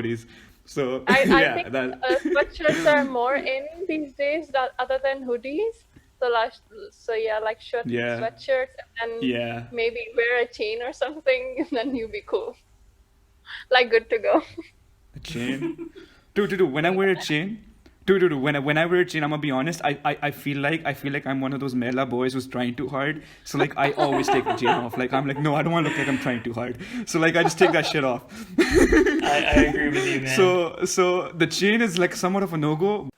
hoodies. So I yeah, think that sweatshirts are more in these days that other than hoodies. So like, so yeah, like yeah, sweatshirts, and then yeah. maybe wear a chain or something, and then you'll be cool, like good to go. A chain. Do. When I wear a chain, do. When I wear a chain, I'm gonna be honest. I feel like I'm one of those Mela boys who's trying too hard. So like I always take the chain off. Like I'm like, no, I don't want to look like I'm trying too hard. So like I just take that shit off. I agree with you, man. So the chain is like somewhat of a no go.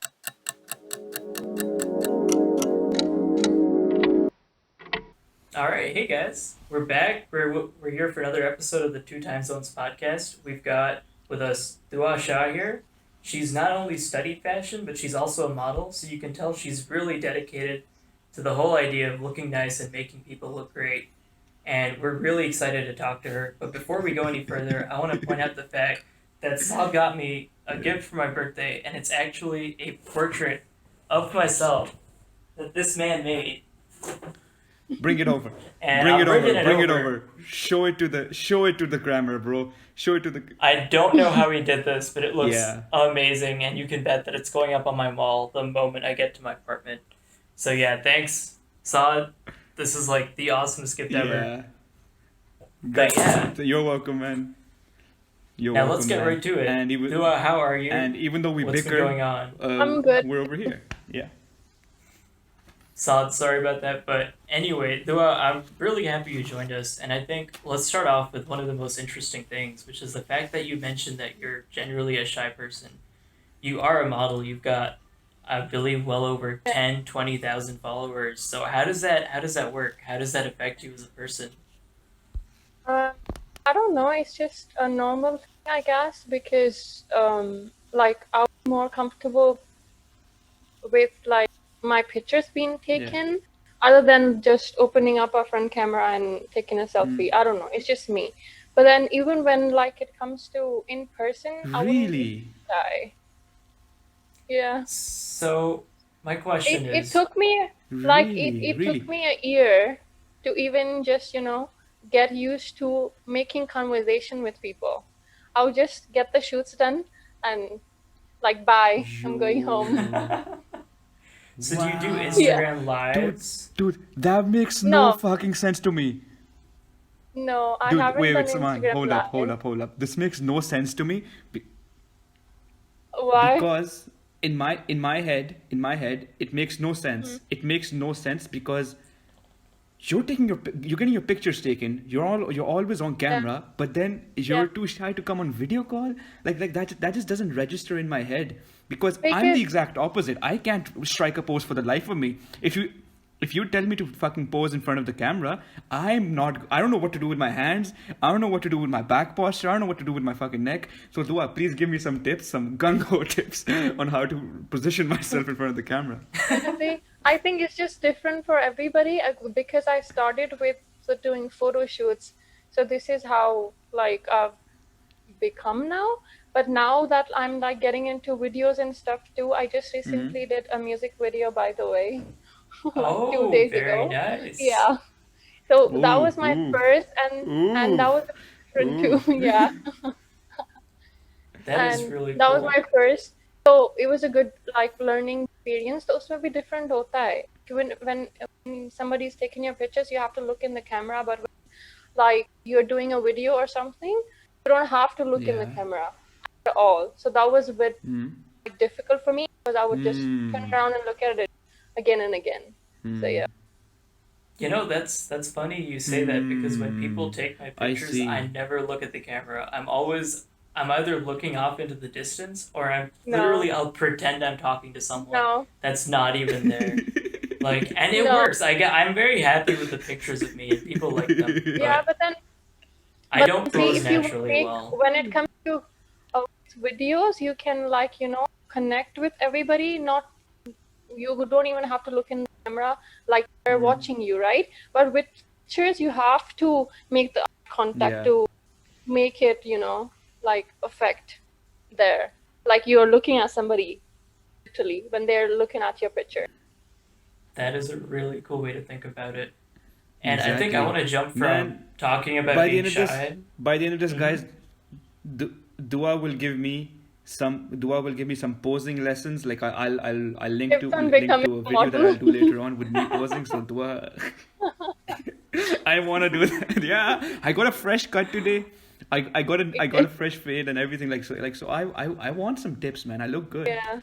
All right, hey guys, we're back. We're here for another episode of the Two Time Zones podcast. We've got with us Dua Shah here. She's not only studied fashion, but she's also a model, so you can tell she's really dedicated to the whole idea of looking nice and making people look great. And we're really excited to talk to her. But before we go any further, I want to point out the fact that Sal got me a gift for my birthday, and it's actually a portrait of myself that this man made. Bring it over. And Bring I'm it over. bringing it Bring it over. over. Show it to the grammar, bro. Show it to the. I don't know how he did this, but it looks Yeah. amazing, and you can bet that it's going up on my wall the moment I get to my apartment. So yeah, thanks, Saad. This is like the awesomest gift ever. Yeah. But yeah, You're welcome, man. You're now welcome, let's get man. right to it. And even Dua, how are you? and even though we What's been bicker, going on? I'm good. we're over here. Yeah. Saad, sorry about that. But anyway, Dua, I'm really happy you joined us, and I think let's start off with one of the most interesting things, which is the fact that you mentioned that you're generally a shy person. You are a model. You've got, I believe, well over 10, 20,000 followers. So how does that work? How does that affect you as a person? Uh, I don't know. It's just a normal thing, I guess, because like I'm more comfortable with like my pictures being taken, other than just opening up a front camera and taking a selfie. I don't know. It's just me. But then even when like it comes to in person, I wouldn't be Really? shy. Yeah. So my question It is, took me like it took Really? me a year to even just, get used to making conversation with people. I'll just get the shoots done and like bye, I'm going home. Yo. so do you do Wow. Yeah. Instagram Dude, lives? that makes no No, fucking sense to me. no, I Dude, haven't done wait, Saman, Instagram Live. hold up. This makes no sense to me Why? because in my head, it makes no sense. It makes no sense because you're getting your pictures taken. You're always on Yeah, camera, but then yeah. you're too shy to come on video call. Like that just doesn't register in my head because I'm the Because exact opposite. I can't strike a pose for the life of me. If you tell me to fucking pose in front of the camera, I don't know what to do with my hands. I don't know what to do with my back posture. I don't know what to do with my fucking neck. So Dua, please give me some tips, some gung ho tips on how to position myself in front of the camera. honestly, I think it's just different for everybody, because I started with doing photo shoots. So this is how like I've become now. But now that I'm like getting into videos and stuff too, I just Hmm. recently did a music video, by the way, like two Oh, days very ago. nice. Yeah. So that Ooh, was my ooh, first, and ooh, that was different ooh. too. Yeah. That is And really that was cool. my first. So it was a good like learning experience. तो उसमें भी different होता है. When somebody's taking your pictures, you have to look in the camera, but like you're doing a video or something, you don't have to look in the Yeah. camera at all. So that was a bit Hmm. like, difficult for me because I would just turn Hmm. around and look at it again and again. So Hmm. yeah. You know, that's funny you say that because when people Hmm. take my I pictures, I see. never look at the camera. I'm either looking off into the distance or No, I'll pretend I'm talking to someone no, that's not even there. Like, and it no. works. I'm very happy with the pictures of me and people like them, Yeah, but but then I But don't see, pose if you would naturally make, well. when it comes to uh, videos, you can like, connect with everybody. Not, you don't even have to look in the camera like they're watching you, right? But with pictures, you have to make the eye contact Yeah. to make it, like affect there. Like you're looking at somebody literally when they're looking at your picture. That is a really cool way to think about it. And I think I Exactly. want to jump from Man, talking about by the being end of this, shy. by the end of this, Hmm. guys, the Dua will give me some posing lessons. Like I'll link Tips on to a becoming a video that model. I'll do later on with me posing. So Dua, I want to do that. Yeah, I got a fresh cut today. I got a fresh fade and everything. So I want some tips, man. I look good. Yeah.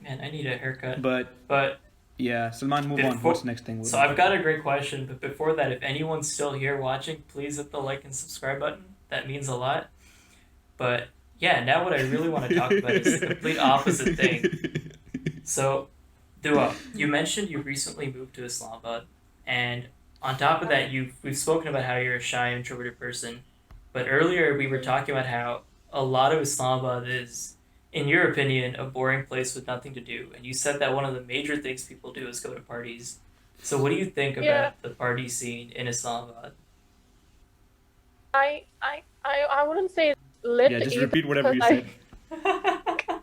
Man, I need a haircut. But But yeah, Salman, move on. before, What's the next thing? so I've got a great question, but before that, if anyone's still here watching, please hit the like and subscribe button. That means a lot. But yeah, now what I really want to talk about is the complete opposite thing. So, Dua, you mentioned you recently moved to Islamabad, and on top of that, we've spoken about how you're a shy, introverted person. But earlier we were talking about how a lot of Islamabad is, in your opinion, a boring place with nothing to do. And you said that one of the major things people do is go to parties. So what do you think Yeah. about the party scene in Islamabad? I wouldn't say lit Yeah, just either repeat whatever you because said.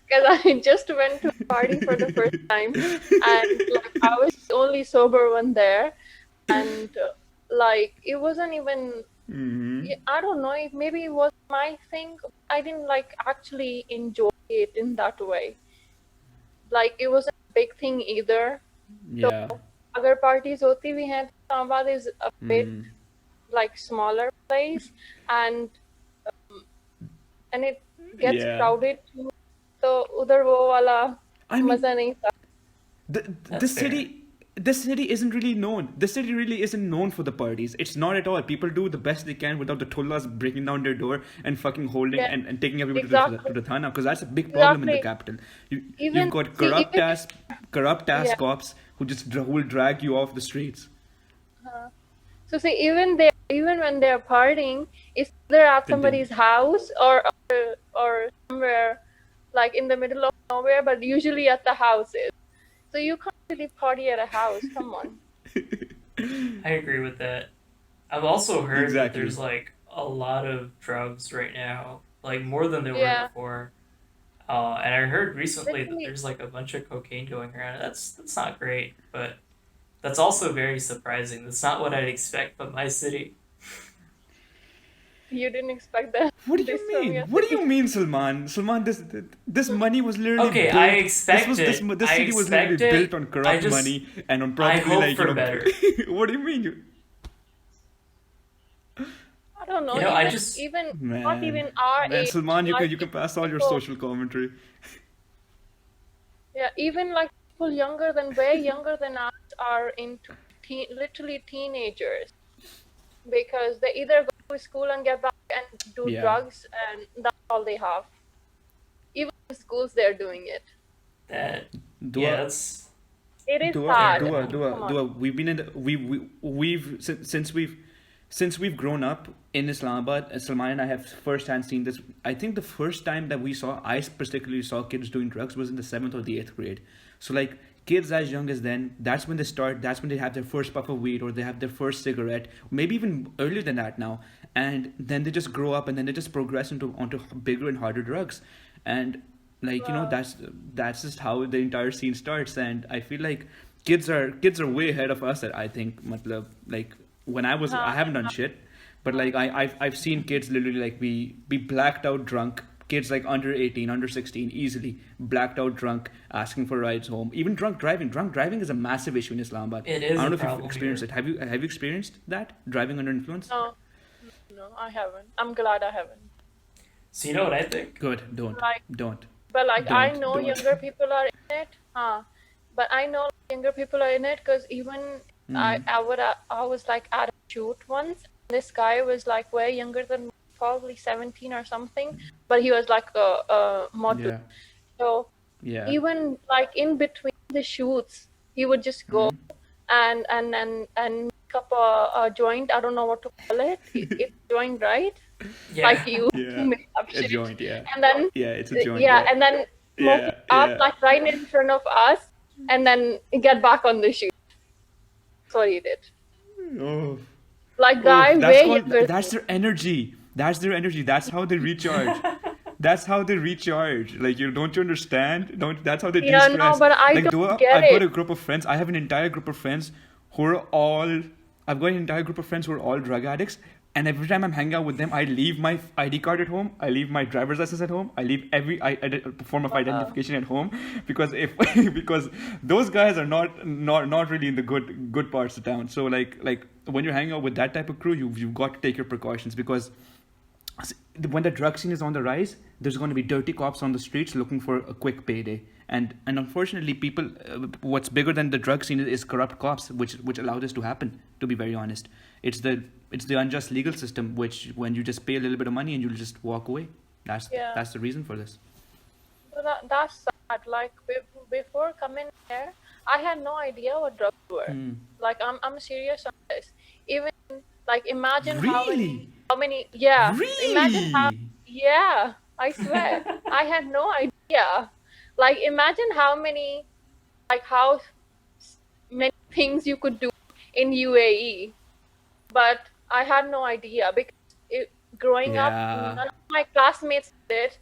because I just went to a party for the first time, and like I was the only sober one there, and like it wasn't even. Hmm. I don't know. Maybe it was my thing. I didn't like actually enjoy it in that way. Like it wasn't a big thing either. Yeah. Other parties hoti we had. Islamabad is a bit Hmm. like smaller place, and it gets Yeah. crowded too. So udhar wo wala I mean, maza nahi tha. the That's fair. this city isn't really known. This city really isn't known for the parties. It's not at all. People do the best they can without the tullahs breaking down their door and fucking holding Yeah, and taking everybody exactly. to the thana, because that's a big problem in the Exactly. capital. You've Even got see, corrupt ass yeah. cops who will drag you off the streets. So see, even when they're partying, it's either at Continue. somebody's house or somewhere like in the middle of nowhere, but usually at the houses. So you can't really party at a house. Come on. I agree with that. I've also heard that Exactly. there's like a lot of drugs right now, like more than there were Yeah. before. And I heard recently that Especially, there's like a bunch of cocaine going around. That's not great, but that's also very surprising. That's not what I'd expect from my city. you didn't expect that What do this you from mean? your What do city. you mean, Salman? Salman, this money was literally Okay, built. I expect This it. this I city was literally expect built it. on I corrupt just money and on I probably hope like, for better. what do you mean? I don't know. You know, I Even just even not Man, even our man, age, Salman, you like can pass all your people, social commentary. yeah, even like people younger than way younger than us are into literally teenagers because they either go to school and get back and do Yeah. drugs, and that's all they have. Even in schools, they're doing it. that. Dua, Yeah, that's It is Dua, sad. Dua, Come Dua, on. Dua. We've been in the we've since we've grown up in Islamabad. Salman and I have firsthand seen this. I think the first time that I particularly saw kids doing drugs was in the 7th or the 8th grade. So like kids as young as then, that's when they start. That's when they have their first puff of weed or they have their first cigarette. Maybe even earlier than that now. And then they just grow up and then they just progress onto bigger and harder drugs. And like Wow. that's just how the entire scene starts. And I feel like kids are way ahead of us. I think matlab, like when I haven't done shit, but like I've seen kids literally like be blacked out drunk, kids like under 18, under 16, easily blacked out drunk, asking for rides home, even drunk driving is a massive issue in Islamabad. it I is don't a know if you've problem experienced here. it. Have you experienced that, driving under influence? No, no, I haven't. I'm glad I haven't. So you know what I think? Good, don't Like, don't but like I don't know don't younger people are in it. But I know younger people are in it because even Mhm. I was like at a shoot once. This guy was like way younger than me, probably 17 or something, but he was like a model. Yeah, So yeah. even like in between the shoots, he would just go and make up a joint. I don't know what to call it. It's joint, right? Like Yeah. you Yeah, make up a shit. joint, yeah. And then Yeah, it's a joint, yeah, yeah. and then smoke it Yeah, up yeah. like right in front of us, and then get back on the shoot. That's what he did. Oh, Like guy way younger. that's their energy. That's their energy. That's how they recharge. That's how they recharge. Like don't you understand? That's how they Yeah, no, de-stress. but I Like don't get I've got it. a group of friends. I have an entire group of friends who are all I've got an entire group of friends who are all drug addicts. And every time I'm hanging out with them, I leave my ID card at home. I leave my driver's license at home. I leave every form of identification at home, because if because those guys are not really in the good parts of town. So like when you're hanging out with that type of crew, you've got to take your precautions, because when the drug scene is on the rise, there's going to be dirty cops on the streets looking for a quick payday. And unfortunately, people, what's bigger than the drug scene is corrupt cops, which allow this to happen. To be very honest, it's the unjust legal system, which when you just pay a little bit of money and you'll just walk away. Yeah. That's the reason for this. So that's sad. Like before coming here, I had no idea what drugs were. Like I'm serious on this. Even like imagine Really? how many yeah. Really? Imagine how yeah, I swear. I had no idea. Like imagine how many how many things you could do in UAE. But I had no idea because growing up, Yeah. none of my classmates did.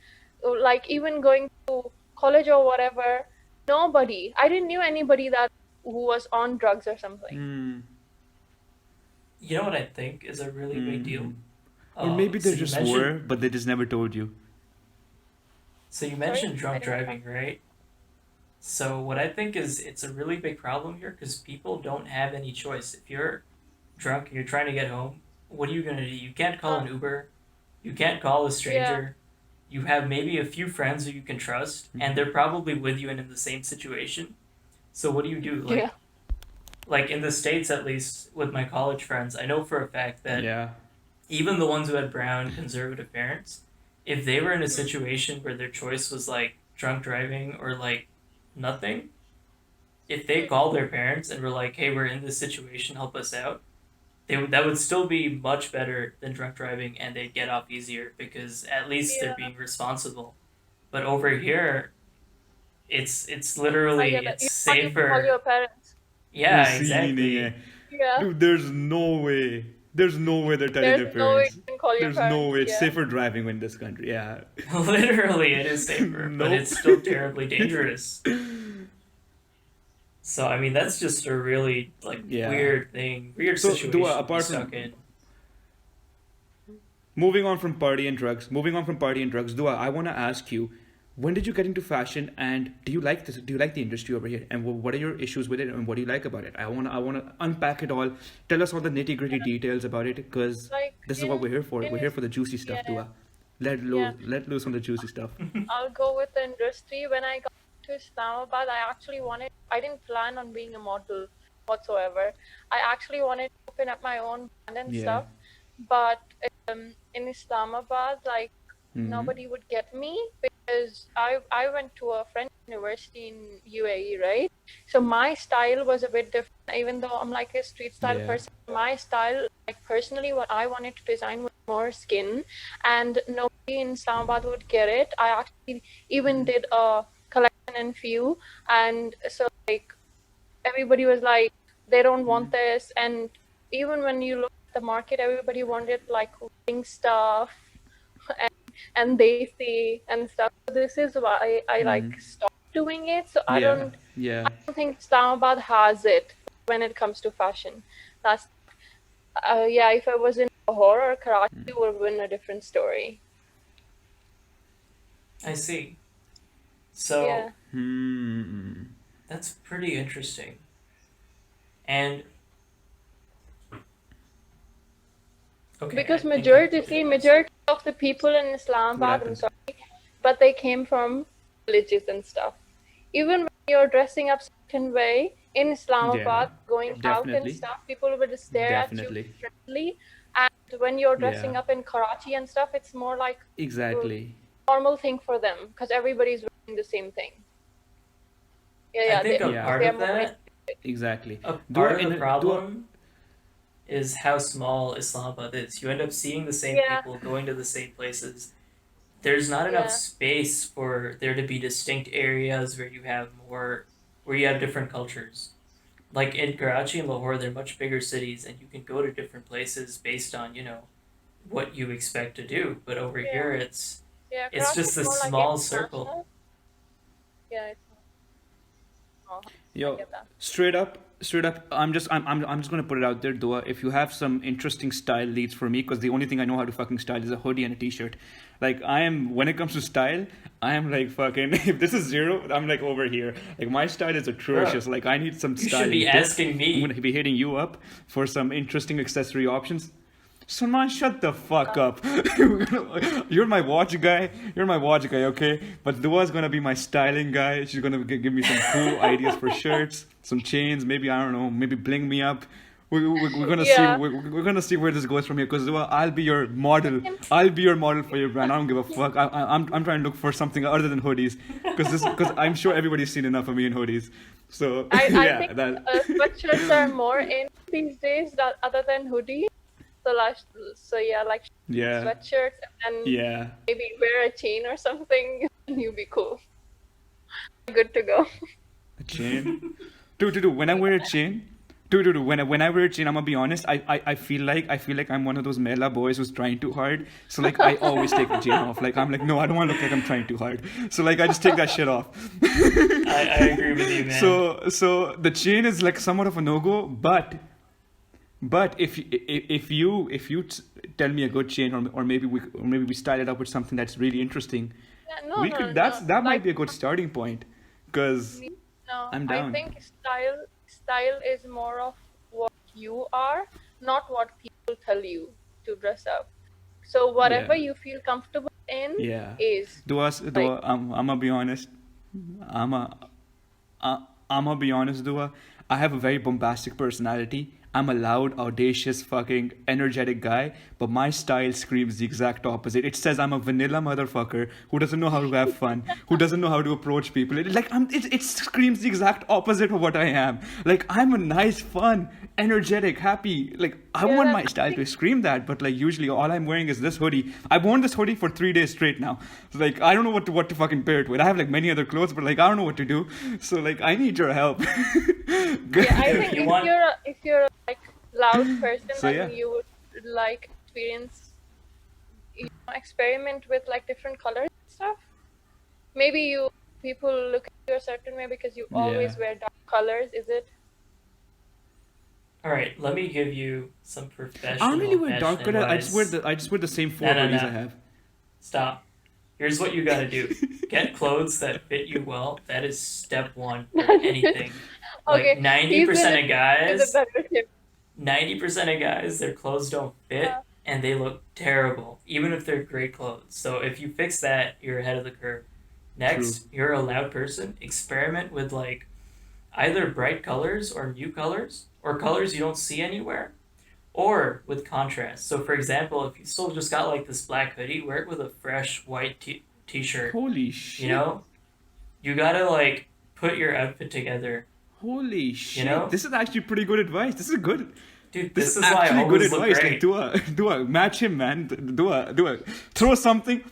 Like even going to college or whatever, nobody. I didn't knew anybody who was on drugs or something. You know what I think is a really big deal? Or maybe they So you just mentioned- were, but they just never told you. So you mentioned Sorry? drunk I didn't driving, right? So what I think is it's a really big problem here because people don't have any choice. If you're drunk and you're trying to get home, what are you gonna do? You can't call an Uber. You can't call a stranger. You have maybe a few friends who you can trust, and they're probably with you and in the same situation. So what do you do? Like, Yeah. like in the States, at least with my college friends, I know for a fact that Yeah. even the ones who had brown conservative parents, if they were in a situation where their choice was like drunk driving or like nothing, if they called their parents and were like, "Hey, we're in this situation, help us out," that would still be much better than drunk driving, and they'd get off easier because at least they're being responsible. But over here, it's I literally get it. it's You can't even call safer. your parents. Yeah, You're exactly. seeing it. Yeah. Dude, there's no way. There's no way they're telling their There's no way parents. you can call your There's parents. no way. It's Yeah. safer driving in this country. Yeah. Literally, it is safer, but Nope. it's still terribly dangerous. So I mean, that's just a really like Yeah. weird thing, weird So, situation Dua, to be apart stuck from in. moving on from party and drugs, Dua, I want to ask you, when did you get into fashion, and do you like this? Do you like the industry over here, and what are your issues with it, and what do you like about it? I wanna unpack it all. Tell us all the nitty gritty details about it, because Like this is what we're here for. in We're here for the juicy stuff, yeah. Dua. Let loose on the juicy stuff. I'll go with the industry. When I got to Islamabad, I didn't plan on being a model whatsoever. I actually wanted to open up my own brand and Yeah. stuff. But in Islamabad, like Mhm. nobody would get me because I went to a French university in UAE, right? So my style was a bit different, even though I'm like a street style Yeah. person. My style, like personally, what I wanted to design was more skin, and nobody in Islamabad would get it. I actually even did a collection and few, and so like everybody was like, they don't want this, and even when you look at the market, everybody wanted like wedding stuff and they see and stuff. So this is why I like stopped doing it. So I don't think Islamabad has it when it comes to fashion. That's if I was in Lahore or Karachi, it would have been a different story. I see. So Yeah. that's pretty interesting. And okay, Because I think majority of the people in Islamabad, I'm sorry, but they came from villages and stuff. Even when you're dressing up certain way in Islamabad, going out definitely. and stuff, people would stare Definitely. at you differently. And when you're dressing up in Karachi and stuff, it's more like Exactly. normal thing for them because everybody's wearing the same thing. I think a part they're of more that, Exactly. a part of the problem is how small Islamabad is. You end up seeing the same people, going to the same places. There's not enough space for there to be distinct areas where you have different cultures. Like in Karachi and Lahore, they're much bigger cities, and you can go to different places based on what you expect to do. But over here, it's just a small circle. Yeah. Yo, straight up, straight up, I'm just gonna put it out there, Dua. If you have some interesting style leads for me, because the only thing I know how to fucking style is a hoodie and a t-shirt. Like I am, when it comes to style, I am like fucking. If this is zero, I'm like over here. Like my style is atrocious. Like I need some You style. should be asking I'm me. gonna be hitting you up for some interesting accessory options. Salman, shut the fuck up. You're my watch guy. You're my watch guy, okay? But Dua's gonna be my styling guy. She's gonna give me some cool ideas for shirts, some chains. Maybe I don't know. Maybe bling me up. We're gonna Yeah. see. We're gonna see where this goes from here. Because Dua, I'll be your model. I'll be your model for your brand. I don't give a fuck. I'm trying to look for something other than hoodies. Because I'm sure everybody's seen enough of me in hoodies. So I yeah, think that. sweatshirts are more in these days that other than hoodie. So yeah, like Yeah. sweatshirts and Yeah. maybe wear a chain or something, and you'll be cool. Good to go. A chain? Do. When I wear a chain, do. When I wear a chain, I'm gonna be honest. I feel like I'm one of those Mela boys who's trying too hard. So like I always take the chain off. Like I'm like, no, I don't want to look like I'm trying too hard. So like I just take that shit off. I agree with you, man. So the chain is like somewhat of a no go, but if you tell me a good chain, or maybe we style it up with something that's really interesting, Yeah, no, we no, could no. that might Like, be a good starting point. Cause no, I'm I down. think style is more of what you are, not what people tell you to dress up. So whatever Yeah. you feel comfortable in Yeah. is Dua, like I'm gonna be honest. I'm a, I'm gonna be honest, Dua. I have a very bombastic personality. I'm a loud, audacious, fucking energetic guy, but my style screams the exact opposite. It says I'm a vanilla motherfucker who doesn't know how to have fun, who doesn't know how to approach people. It screams the exact opposite of what I am. Like I'm a nice, fun, energetic, happy. Like I yeah, want that my style to scream that, but like usually all I'm wearing is this hoodie. I've worn this hoodie for 3 days straight now. So, like I don't know what to fucking pair it with. I have like many other clothes, but like I don't know what to do. So like I need your help. yeah, I If think you if want- you're a like loud person, So, then yeah. you would like experiment with like different colors and stuff. Maybe people look at you a certain way because you always Yeah. wear dark colors. Is it? All right, let me give you some professional. I don't really wear dark fashion color. advice. I just wear the same four No. hoodies I have. Stop. Here's what you gotta do. Get clothes that fit you well. That is step one for anything. Okay, Like 90% of Is a guys, better tip. 90% of guys, their clothes don't fit Yeah. and they look terrible, even if they're great clothes. So if you fix that, you're ahead of the curve. Next, you're a loud person. Experiment with like either bright colors or new colors or colors you don't see anywhere, or with contrast. So for example, if you still just got like this black hoodie, wear it with a fresh white t-shirt. Holy shit. You know, you gotta like put your outfit together. Holy shit. know? This is actually pretty good advice. This is good. Dude, This this is is why I actually good always look advice. great. Like, do a match him, man. Do a throw something.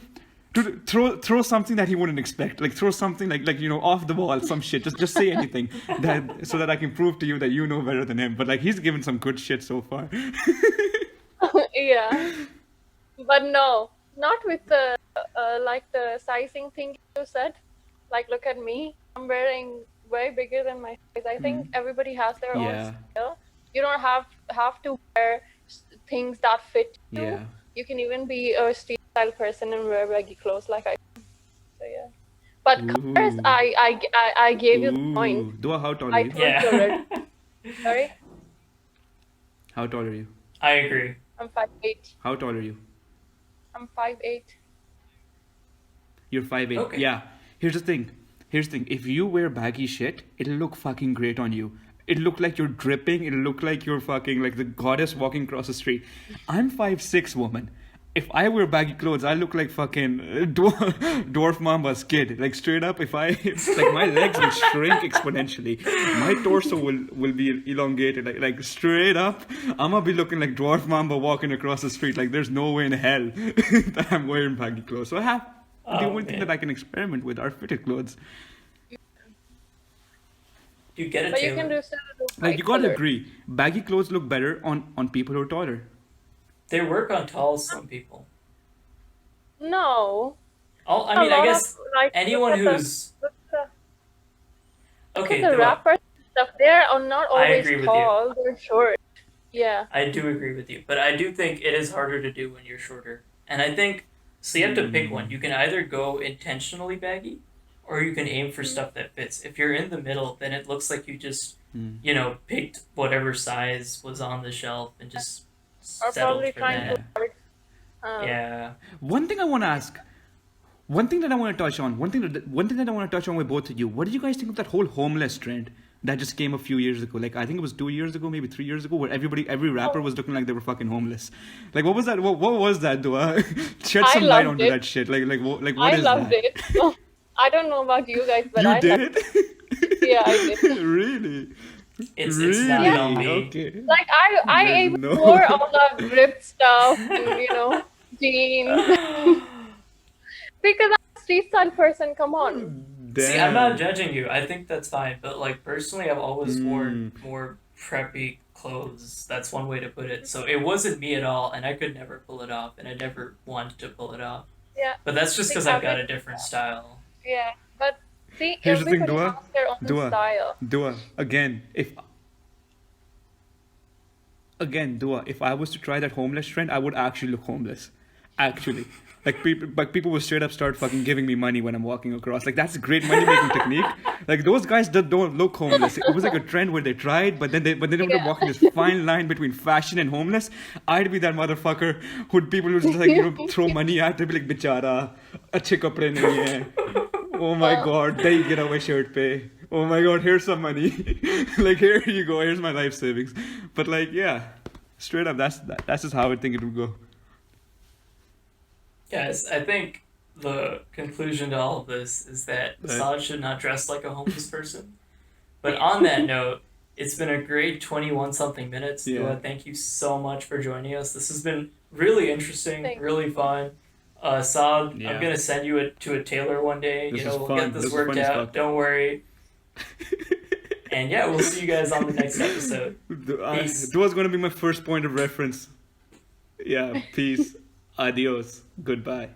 Throw something that he wouldn't expect. Like throw something like off the wall, some shit. Just say anything that so that I can prove to you that you know better than him. But like he's given some good shit so far. Yeah, but no, not with the like the sizing thing you said. Like, look at me. I'm wearing way bigger than my size. I think everybody has their Yeah. own style. You don't have to wear things that fit you. Yeah. You can even be a street style person and wear baggy clothes like I do. So yeah. But colors, Ooh. I gave you the point. Ooh. Dua, how tall are I you? told you Yeah. already. Sorry, How tall are you? I agree. I'm 5'8". How tall are you? I'm 5'8". You're 5'8". Okay. Yeah. Here's the thing. If you wear baggy shit, it'll look fucking great on you. It'll look like you're dripping. It'll look like you're fucking like the goddess walking across the street. I'm 5'6", woman. If I wear baggy clothes, I look like fucking dwarf Mamba's kid. Like straight up, like my legs will shrink exponentially. My torso will be elongated. Like straight up, I'm gonna be looking like dwarf Mamba walking across the street. Like there's no way in hell that I'm wearing baggy clothes. So the only thing man. that I can experiment with are fitted clothes. Dude, get a But you tailor. can do still do Like bright you gotta colors. agree, baggy clothes look better on people who are taller. They work on tall some people. No. I A mean, I lot guess of, like, anyone look at who's the okay. the Dua, rapper. stuff. They're not I always agree with tall. They're short. Yeah. I do agree with you, but I do think it is harder to do when you're shorter. And I think so. You have to pick one. You can either go intentionally baggy, or you can aim for Mm. stuff that fits. If you're in the middle, then it looks like you just Mm. picked whatever size was on the shelf and just Or settled probably for trying that. to avoid. Yeah. One thing I want to ask. One thing that I want to touch on. One thing that I want to touch on with both of you. What did you guys think of that whole homeless trend that just came a few years ago? Like I think it was 2 years ago, maybe 3 years ago, where every rapper was looking like they were fucking homeless. Like what was that? What was that, Dua? Shed I some light loved onto it. that shit. What I is loved that? it. I don't know about you guys, but You I did loved it? Yeah, I did. Really? It's Really? not on me. Okay. Like I There's even no- wore all the ripped stuff and jeans because I'm a street style person. Come on. See, I'm not judging you. I think that's fine. But like personally, I've always worn more preppy clothes. That's one way to put it. So it wasn't me at all, and I could never pull it off, and I never wanted to pull it off. Yeah. But that's just See, because I've got a different style. Yeah, but see, Here's the thing, everybody Dua. has their own Dua. style. Dua, if I was to try that homeless trend, I would actually look homeless. Actually. People will straight up start fucking giving me money when I'm walking across. Like that's a great money making technique. Like those guys don't look homeless. It was like a trend where they tried, but then they ended up Yeah. walking this fine line between fashion and homeless. I'd be that motherfucker who people would just throw money at. They'd be like, "Bichara, अच्छे कपड़े नहीं हैं." Oh my god, they get away shirt pay. Oh my god, here's some money. Like here you go, here's my life savings. But like yeah, straight up that's just how I think it would go. Guys, I think the conclusion to all of this is that Saad should not dress like a homeless person. But on that note, it's been a great 21 something minutes. Yeah. Dua, thank you so much for joining us. This has been really interesting, Thanks. really fun. Saad, Yeah. I'm gonna send you to a tailor one day. This is We'll fun. get this This is worked fun as out. fuck. Don't worry. And yeah, we'll see you guys on the next episode. Peace. Dua's gonna be my first point of reference. Yeah, peace. Adios. Goodbye.